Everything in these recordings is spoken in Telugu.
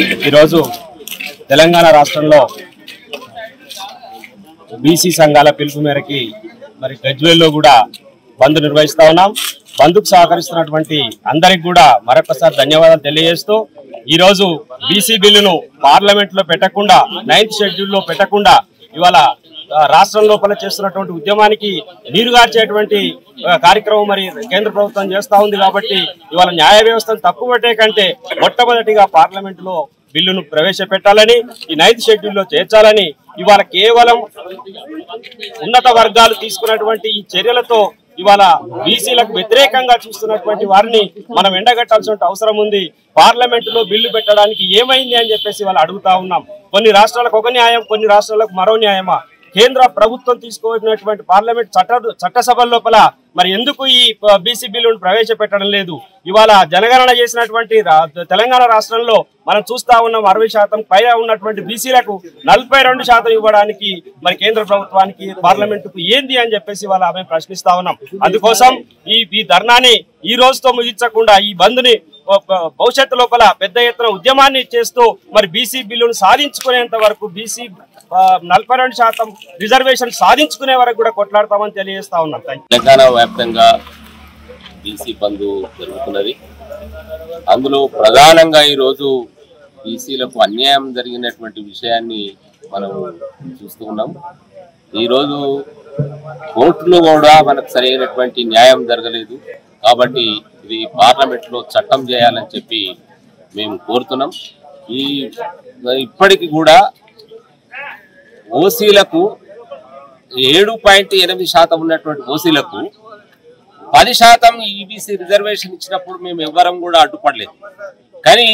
ఈరోజు తెలంగాణ రాష్ట్రంలో బీసీ సంఘాల పిలుపు మేరకి మరి గజ్వేల్లో కూడా బంద్ నిర్వహిస్తా ఉన్నాం. బంద్కు సహకరిస్తున్నటువంటి అందరికి కూడా మరొకసారి ధన్యవాదాలు తెలియజేస్తూ ఈరోజు బీసీ బిల్లును పార్లమెంట్ లో పెట్టకుండా 9th షెడ్యూల్లో పెట్టకుండా ఇవాళ రాష్ట్రం లోపల చేస్తున్నటువంటి ఉద్యమానికి నీరుగార్చేటువంటి కార్యక్రమం మరి కేంద్ర ప్రభుత్వం చేస్తా ఉంది. కాబట్టి ఇవాళ న్యాయ వ్యవస్థను తప్పుపట్టే కంటే మొట్టమొదటిగా పార్లమెంట్ లో బిల్లును ప్రవేశపెట్టాలని, ఈ 9th షెడ్యూల్లో చేర్చాలని ఇవాళ కేవలం ఉన్నత వర్గాలు తీసుకున్నటువంటి ఈ చర్యలతో ఇవాళ బీసీలకు వ్యతిరేకంగా చూస్తున్నటువంటి వారిని మనం ఎండగట్టాల్సిన అవసరం ఉంది. పార్లమెంట్ లో బిల్లు పెట్టడానికి ఏమైంది అని చెప్పేసి వాళ్ళు అడుగుతా ఉన్నాం. కొన్ని రాష్ట్రాలకు ఒక న్యాయం, కొన్ని రాష్ట్రాలకు మరో న్యాయమా? కేంద్ర ప్రభుత్వం తీసుకోవాల్సినటువంటి పార్లమెంట్ చట్టసభల లోపల మరి ఎందుకు ఈ బీసీ బిల్లును ప్రవేశపెట్టడం లేదు? ఇవాళ జనగణన చేసినటువంటి తెలంగాణ రాష్ట్రంలో మనం చూస్తా ఉన్నాం 60% పైన ఉన్నటువంటి బీసీలకు 42% ఇవ్వడానికి మరి కేంద్ర ప్రభుత్వానికి పార్లమెంటుకు ఏంది అని చెప్పేసి ఇవాళ మేము ప్రశ్నిస్తా ఉన్నాం. అందుకోసం ఈ ధర్నాని ఈ రోజుతో ముగించకుండా ఈ బంద్ని భవిష్యత్తు లోపల పెద్ద ఎత్తున ఉద్యమాన్ని చేస్తూ మరి బీసీ బిల్లును సాధించుకునేంత వరకు, బీసీ 42% రిజర్వేషన్ సాధించుకునే వరకు కూడా కొట్లాడతామని తెలియజేస్తా ఉన్నాం. తెలంగాణ వ్యాప్తంగా బీసీ బంద్ జరుగుతున్నది. అందులో ప్రధానంగా ఈరోజు బీసీలకు అన్యాయం జరిగినటువంటి విషయాన్ని మనం చూస్తూ ఉన్నాం. ఈరోజు కోర్టులో కూడా మనకు సరైనటువంటి న్యాయం జరగలేదు. కాబట్టి ఇది పార్లమెంట్లో చట్టం చేయాలని చెప్పి మేము కోరుతున్నాం. ఇప్పటికి కూడా ఓసీలకు 7.8% ఉన్నటువంటి ఓసీలకు 10% ఈబీసీ రిజర్వేషన్ ఇచ్చినప్పుడు మేము ఎవ్వరం కూడా అడ్డుపడలేదు. కానీ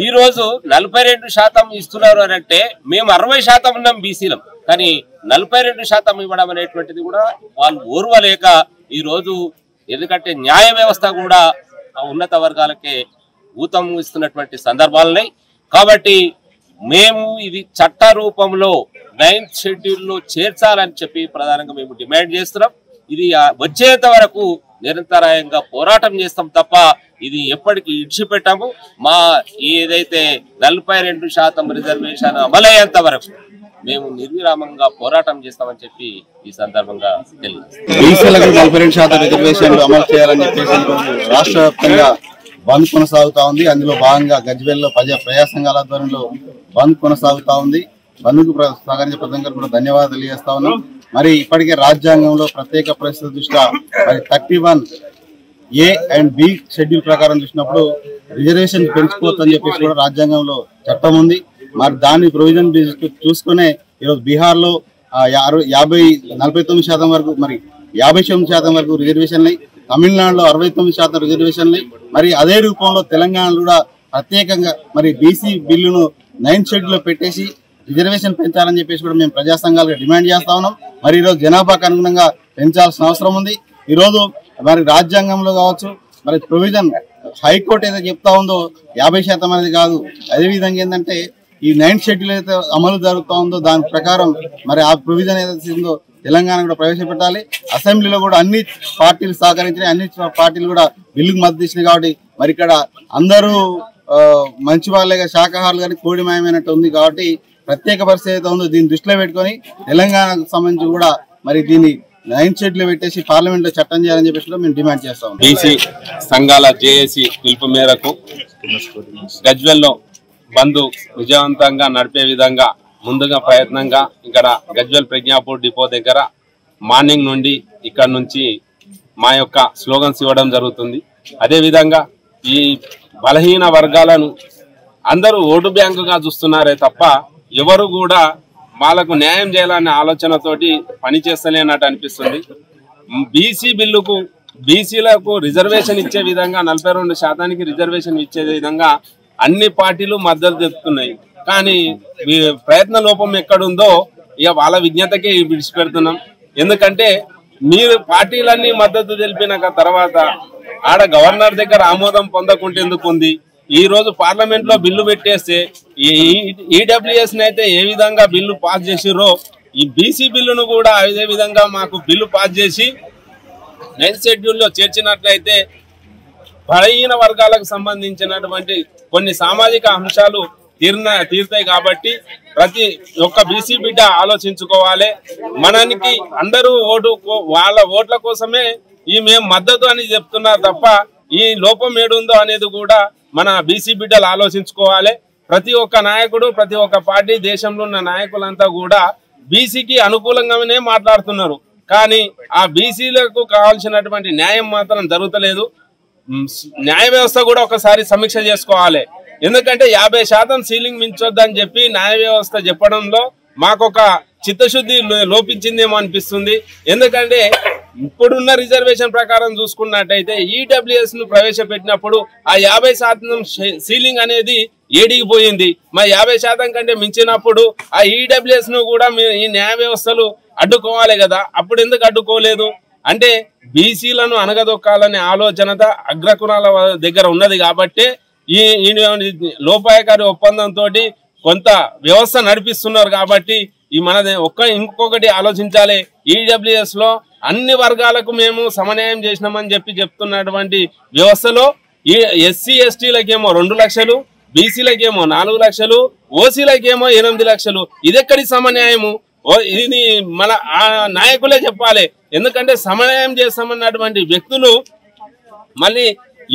ఈరోజు 42% ఇస్తున్నారు అని అంటే మేము 60% ఉన్నాం బీసీలం, కానీ 42% ఇవ్వడం అనేటువంటిది కూడా వాళ్ళు ఓర్వలేక ఈరోజు, ఎందుకంటే న్యాయ వ్యవస్థ కూడా ఉన్నత వర్గాలకే ఊతం ఇస్తున్నటువంటి సందర్భాలున్నాయి. కాబట్టి మేము ఇది చట్ట రూపంలో 9th షెడ్యూల్లో చేర్చాలని చెప్పి ప్రధానంగా మేము డిమాండ్ చేస్తున్నాం. ఇది వచ్చేంత వరకు నిరంతరాయంగా పోరాటం చేస్తాం తప్ప ఇది ఎప్పటికీ ఇడిచిపెట్టాము. మా ఏదైతే 42% రిజర్వేషన్ అమలయ్యేంత వరకు మేము నిర్విరామంగా పోరాటం చేస్తామని చెప్పి ఈ సందర్భంగా తెలియజేస్తాం. బీసీలకు 42% రిజర్వేషన్లు అమలు చేయాలని చెప్పేసి రాష్ట్ర వ్యాప్తంగా బంద్ కొనసాగుతా ఉంది. అందులో భాగంగా గజ్వేల్లో ప్రజా సంఘాల ఆధ్వర్యంలో బంద్ కొనసాగుతా ఉంది. బంద్కు సహకరించే ప్రజలకు కూడా ధన్యవాదాలు తెలియజేస్తా ఉన్నాం. మరి ఇప్పటికే రాజ్యాంగంలో ప్రత్యేక పరిస్థితి దృష్ట్యా మరి 31A and B షెడ్యూల్ ప్రకారం చూసినప్పుడు రిజర్వేషన్ పెంచుకోవచ్చు అని చెప్పేసి కూడా రాజ్యాంగంలో చట్టం ఉంది. మరి దాని ప్రొవిజన్ చూసుకునే ఈరోజు బీహార్లో 49% వరకు, మరి 59% వరకు రిజర్వేషన్లు, తమిళనాడులో 69% రిజర్వేషన్లు, మరి అదే రూపంలో తెలంగాణలో కూడా ప్రత్యేకంగా మరి బీసీ బిల్లును 9th షెడ్యూల్లో పెట్టేసి రిజర్వేషన్ పెంచాలని చెప్పేసి కూడా మేము ప్రజా సంఘాలుగా డిమాండ్ చేస్తా ఉన్నాం. మరి ఈరోజు జనాభాకు అనుగుణంగా పెంచాల్సిన అవసరం ఉంది. ఈరోజు మరి రాజ్యాంగంలో కావచ్చు, మరి ప్రొవిజన్ హైకోర్టు ఏదైతే చెప్తా ఉందో 50% అనేది కాదు. అదేవిధంగా ఏంటంటే ఈ 9th షెడ్యూల్ అయితే అమలు జరుగుతూ ఉందో దాని ప్రకారం మరి ఆ ప్రొవిజన్ ఏదైతే ఉందో తెలంగాణ కూడా ప్రవేశపెట్టాలి. అసెంబ్లీలో కూడా అన్ని పార్టీలు సహకరించినాయి, అన్ని పార్టీలు కూడా బిల్లుకు మద్దతు ఇచ్చినాయి. కాబట్టి మరి ఇక్కడ అందరూ మంచి వాళ్ళేగా శాఖాహారులు కానీ కోడిమయమైనట్టు ఉంది. కాబట్టి ప్రత్యేక పరిస్థితి అయితే ఉందో దీన్ని దృష్టిలో పెట్టుకొని తెలంగాణకు సంబంధించి కూడా మరి దీన్ని 9th షెడ్యూల్లో పెట్టేసి పార్లమెంట్ లో చట్టం చేయాలని చెప్పేసి మేము డిమాండ్ చేస్తాం. బీసీ సంఘాల జేఏసీ పిలుపు మేరకు గజ్వేల్లో బంద్ విజయవంతంగా నడిపే విధంగా ముందుగా ప్రయత్నంగా ఇక్కడ గజ్వేల్ ప్రజ్ఞాపూర్ డిపో దగ్గర మార్నింగ్ నుండి ఇక్కడ నుంచి మా యొక్క స్లోగన్స్ ఇవ్వడం జరుగుతుంది. అదేవిధంగా ఈ బలహీన వర్గాలను అందరూ ఓటు బ్యాంకుగా చూస్తున్నారే తప్ప ఎవరు కూడా వాళ్ళకు న్యాయం చేయాలనే ఆలోచనతోటి పనిచేస్తలేనట్టు అనిపిస్తుంది. బీసీ బిల్లుకు బీసీలకు రిజర్వేషన్ ఇచ్చే విధంగా 42% రిజర్వేషన్ ఇచ్చే విధంగా అన్ని పార్టీలు మద్దతు తెలుపుతున్నాయి. కానీ ప్రయత్న లోపం ఎక్కడుందో ఇక వాళ్ళ విజ్ఞతకి విడిచిపెడుతున్నాం. ఎందుకంటే మీరు పార్టీలన్నీ మద్దతు తెలిపిన తర్వాత ఆడ గవర్నర్ దగ్గర ఆమోదం పొందకుంటే ఎందుకు ఉంది? ఈ రోజు పార్లమెంట్ లో బిల్లు పెట్టేస్తే ఈడబ్ల్యూఎస్ అయితే ఏ విధంగా బిల్లు పాస్ చేసిరో ఈ బీసీ బిల్లును కూడా అదే విధంగా మాకు బిల్లు పాస్ చేసి 9th షెడ్యూల్లో చేర్చినట్లయితే బలహీన వర్గాలకు సంబంధించినటువంటి కొన్ని సామాజిక అంశాలు తీరుతాయి కాబట్టి ప్రతి ఒక్క బీసీ బిడ్డ ఆలోచించుకోవాలి. మనకి అందరూ వాళ్ళ ఓట్ల కోసమే మేము మద్దతు అని చెప్తున్నారు తప్ప ఈ లోపం ఏడుందో అనేది కూడా మన బీసీ బిడ్డలు ఆలోచించుకోవాలి. ప్రతి ఒక్క నాయకుడు, ప్రతి ఒక్క పార్టీ, దేశంలో ఉన్న నాయకులంతా కూడా బీసీకి అనుకూలంగానే మాట్లాడుతున్నారు. కానీ ఆ బీసీలకు కావాల్సినటువంటి న్యాయం మాత్రం జరుగుతలేదు. న్యాయ వ్యవస్థ కూడా ఒకసారి సమీక్ష చేసుకోవాలి. ఎందుకంటే 50% సీలింగ్ మించొద్దని చెప్పి న్యాయ వ్యవస్థ చెప్పడంలో మాకొక చిత్తశుద్ధి లోపించిందేమో అనిపిస్తుంది. ఎందుకంటే ఇప్పుడున్న రిజర్వేషన్ ప్రకారం చూసుకున్నట్టయితే ఈడబ్ల్యూఎస్ ను ప్రవేశపెట్టినప్పుడు ఆ 50% సీలింగ్ అనేది ఏడిగిపోయింది. మరి 50% కంటే మించినప్పుడు ఆ ఈడబ్ల్యూఎస్ ను కూడా ఈ న్యాయ వ్యవస్థలు అడ్డుకోవాలి కదా. అప్పుడు ఎందుకు అడ్డుకోలేదు అంటే బీసీలను అనగదొక్కాలనే ఆలోచన అగ్రకులాల దగ్గర ఉన్నది కాబట్టి ఈ లోపాయకారి ఒప్పందంతో కొంత వ్యవస్థ నడిపిస్తున్నారు. కాబట్టి ఈ మనది ఇంకొకటి ఆలోచించాలి. ఈడబ్ల్యూఎస్ లో అన్ని వర్గాలకు మేము సమన్యాయం చేసినామని చెప్తున్నటువంటి వ్యవస్థలో ఈ ఎస్సీ ఎస్టీలకేమో 2 లక్షలు, బీసీలకేమో 4 లక్షలు, ఓసీలకేమో 8 లక్షలు. ఇదెక్కడి సమన్యాయము? ఇది మన నాయకులే చెప్పాలి. ఎందుకంటే సమన్యాయం చేస్తామన్నటువంటి వ్యక్తులు మళ్ళీ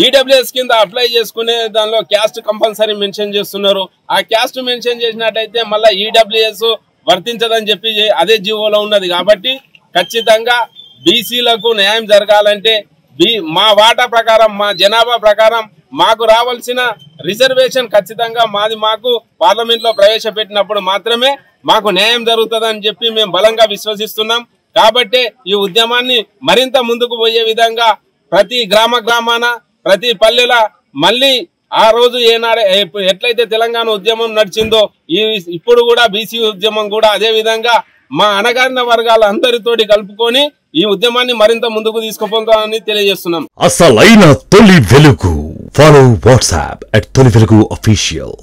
ఈడబ్ల్యూఎస్ కింద అప్లై చేసుకునే దానిలో క్యాస్ట్ కంపల్సరీ మెన్షన్ చేస్తున్నారు. ఆ క్యాస్ట్ మెన్షన్ చేసినట్టయితే మళ్ళీ ఈడబ్ల్యూఎస్ వర్తించదని చెప్పి అదే జీవోలో ఉన్నది. కాబట్టి ఖచ్చితంగా బీసీలకు న్యాయం జరగాలంటే మా వాటా ప్రకారం, మా జనాభా ప్రకారం మాకు రావాల్సిన రిజర్వేషన్ ఖచ్చితంగా మాకు పార్లమెంట్ లో ప్రవేశపెట్టినప్పుడు మాత్రమే మాకు న్యాయం జరుగుతుందని చెప్పి మేము బలంగా విశ్వసిస్తున్నాం. కాబట్టి ఈ ఉద్యమాన్ని మరింత ముందుకు పోయే విధంగా ప్రతి గ్రామాన, ప్రతి పల్లెల మళ్ళీ ఆ రోజు ఎట్లయితే తెలంగాణ ఉద్యమం నడిచిందో ఇప్పుడు కూడా బీసీ ఉద్యమం కూడా అదే విధంగా మా అణగారిన వర్గాల అందరితోటి కలుపుకొని ఈ ఉద్యమాన్ని మరింత ముందుకు తీసుకుపోతామని తెలియజేస్తున్నాం. అసలైన తొలి వెలుగు. ఫాలో వాట్సాప్ @తొలి వెలుగు official.